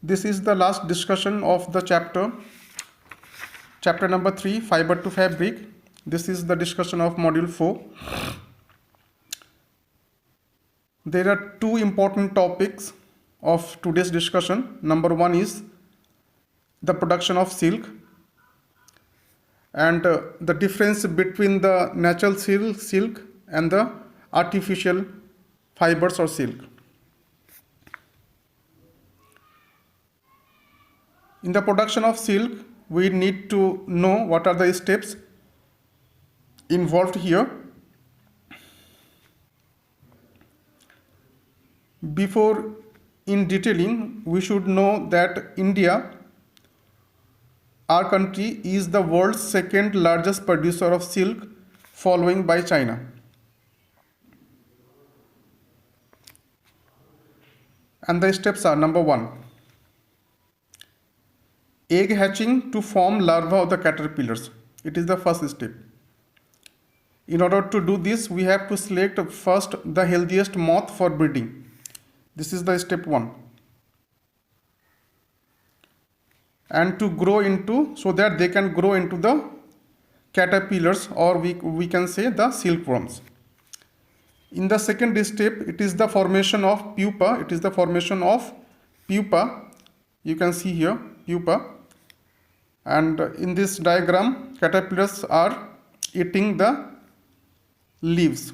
This is the last discussion of the chapter number 3, fiber to fabric. This is the discussion of module 4. There are two important topics of today's discussion. Number one is the production of silk and the difference between the natural silk and the artificial fibers or silk. In the production of silk, we need to know what are the steps involved here. Before in detailing, we should know that India, our country, is the world's second largest producer of silk, following by China. And the steps are: number one, egg hatching to form larvae of the caterpillars. It is the first step. In order to do this, we have to select first the healthiest moth for breeding. This is the step one. And to grow into, so that they can grow into the caterpillars, or we can say the silkworms. In the second step, it is the formation of pupa. It is the formation of pupa. You can see here pupa. And in this diagram, caterpillars are eating the leaves.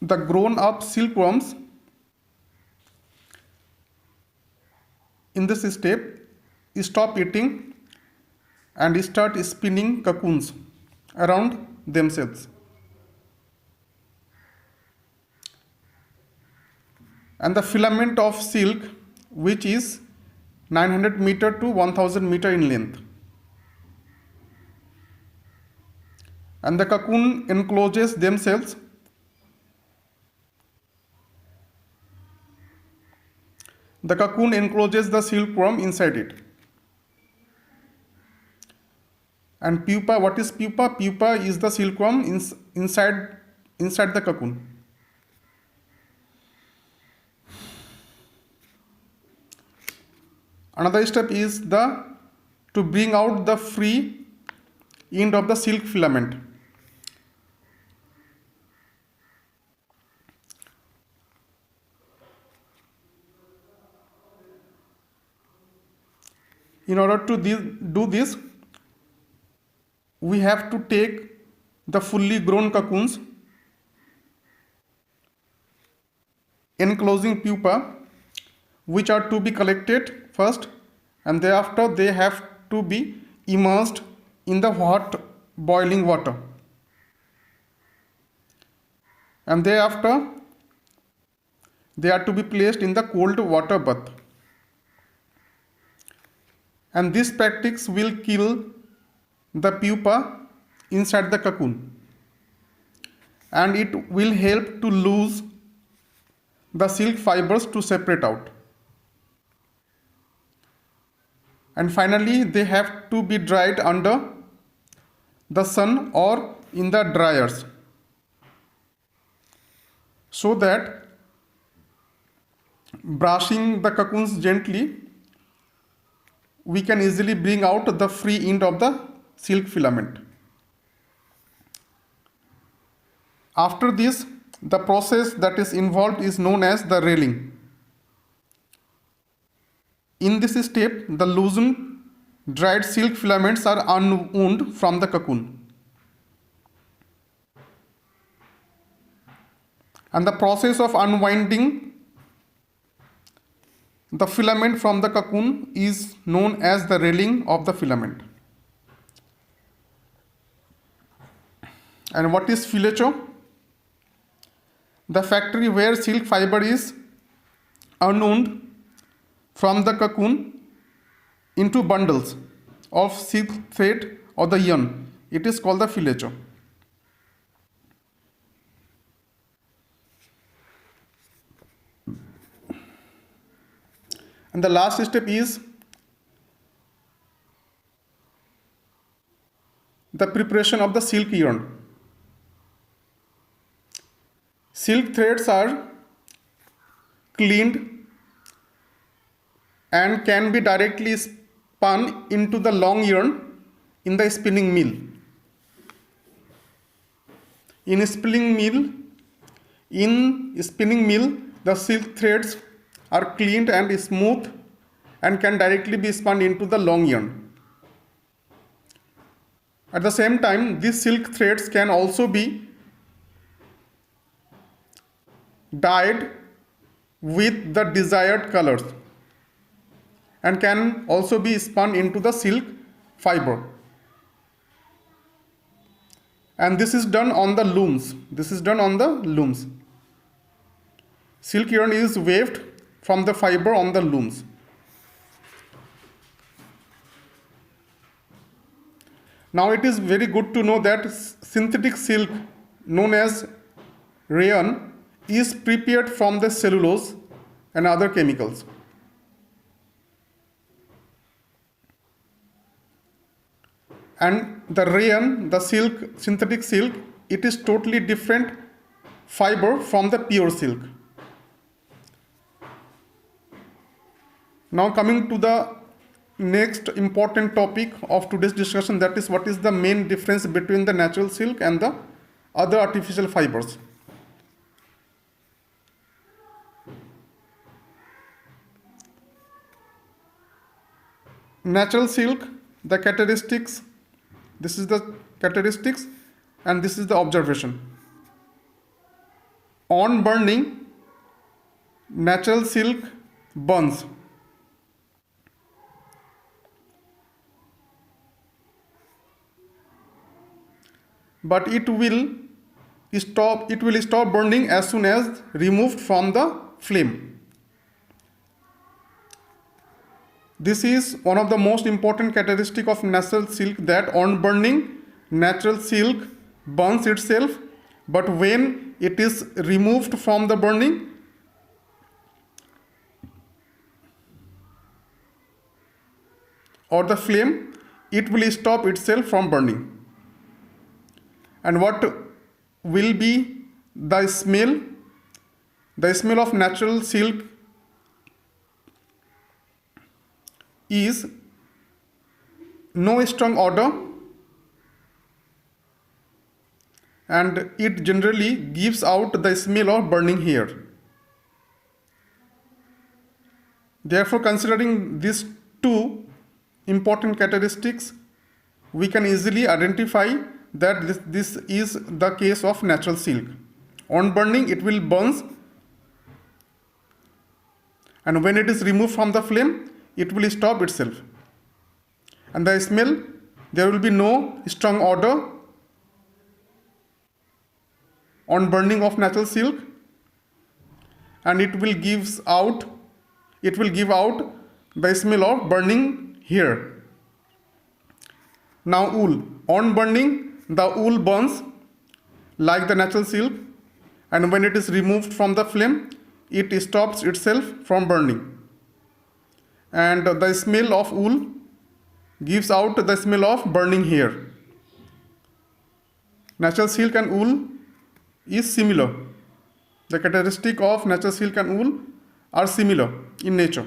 The grown up silkworms in this step stop eating and start spinning cocoons around themselves. And the filament of silk, which is 900 meter to 1000 meter in length. And the cocoon encloses themselves. The cocoon encloses the silkworm inside it. And pupa, what is pupa? Pupa is the silkworm inside the cocoon. Another step is to bring out the free end of the silk filament. In order to do this, we have to take the fully grown cocoons enclosing pupa, which are to be collected first, and thereafter they have to be immersed in the hot boiling water. And thereafter they are to be placed in the cold water bath. And this practice will kill the pupa inside the cocoon, and it will help to lose the silk fibers to separate out. And finally, they have to be dried under the sun or in the dryers, so that brushing the cocoons gently, we can easily bring out the free end of the silk filament. After this, the process that is involved is known as the railing. In this step, the loosened dried silk filaments are unwound from the cocoon. And the process of unwinding the filament from the cocoon is known as the railing of the filament. And what is filature? The factory where silk fiber is unwound from the cocoon into bundles of silk thread or the yarn. It is called the filature. And the last step is the preparation of the silk yarn. Silk threads are cleaned and can be directly spun into the long yarn in the spinning mill. In spinning mill, the silk threads are cleaned and smooth and can directly be spun into the long yarn. At the same time, these silk threads can also be dyed with the desired colors and can also be spun into the silk fiber. And this is done on the looms. Silk yarn is waved from the fiber on the looms. Now it is very good to know that synthetic silk known as rayon is prepared from the cellulose and other chemicals. And the rayon, the silk, synthetic silk, it is totally different fiber from the pure silk. Now coming to the next important topic of today's discussion, that is what is the main difference between the natural silk and the other artificial fibers. Natural silk, the characteristics, this is the characteristics and this is the observation. On burning, natural silk burns. But it will stop burning as soon as removed from the flame. This is one of the most important characteristic of natural silk, that on burning, natural silk burns itself, but when it is removed from the burning, or the flame, it will stop itself from burning. And what will be the smell? The smell of natural silk is no strong odor, and it generally gives out the smell of burning hair. Therefore, considering these two important characteristics, we can easily identify that this is the case of natural silk. On burning, it will burn, and when it is removed from the flame, it will stop itself. And the smell, there will be no strong odor on burning of natural silk, and it will give out the smell of burning hair. Now wool. On burning, the wool burns like the natural silk, and when it is removed from the flame, it stops itself from burning. And the smell of wool gives out the smell of burning hair. Natural silk and wool is similar. The characteristic of natural silk and wool are similar in nature.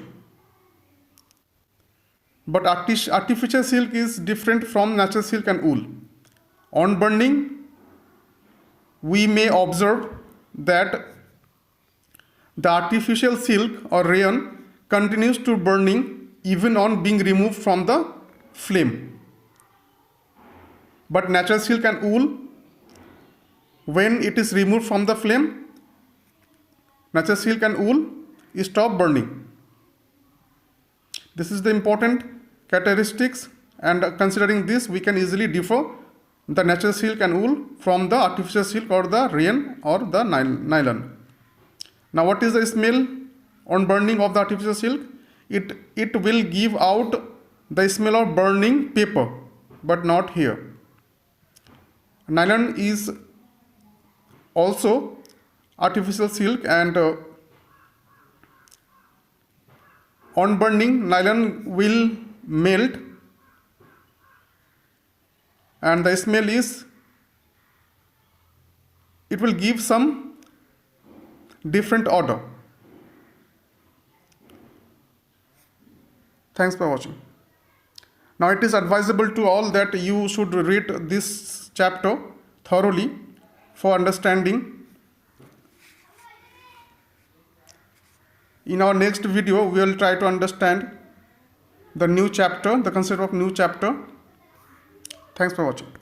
But artificial silk is different from natural silk and wool. On burning, we may observe that the artificial silk or rayon continues to burning even on being removed from the flame. But natural silk and wool, when it is removed from the flame, natural silk and wool stop burning. This is the important characteristics, and considering this, we can easily differ the natural silk and wool from the artificial silk or the rayon or the nylon. Now, what is the smell on burning of the artificial silk? It will give out the smell of burning paper, but not here. Nylon is also artificial silk, and on burning, nylon will melt, and the smell is, it will give some different order. Thanks for watching. Now it is advisable to all that you should read this chapter thoroughly for understanding. In our next video, we will try to understand the new chapter, the concept of new chapter. Thanks for watching.